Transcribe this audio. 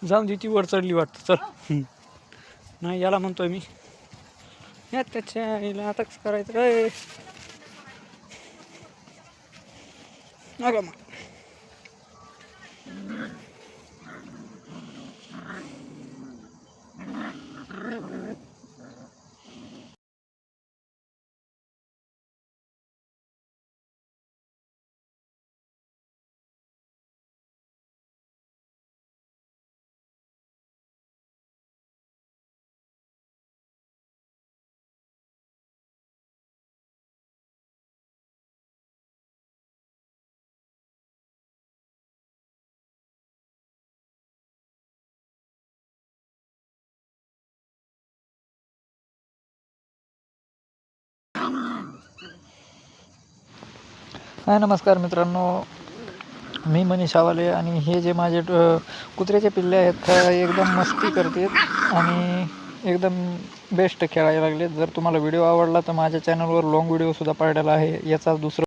जाऊन दे ती वर चढली वाटतं. चल नाही याला म्हणतोय मी या त्याच्या आईला आताच करायचं रे. अगं मग हाय नमस्कार मित्रांनो, मी मनीष आवाले आणि हे जे माझे कुत्र्याचे पिल्ले आहेत त्या एकदम मस्ती करतात आणि एकदम बेस्ट खेळायला लागले. जर तुम्हाला व्हिडिओ आवडला तर माझ्या चॅनलवर लॉंग व्हिडिओसुद्धा पाडलेला आहे. याचा दुसरा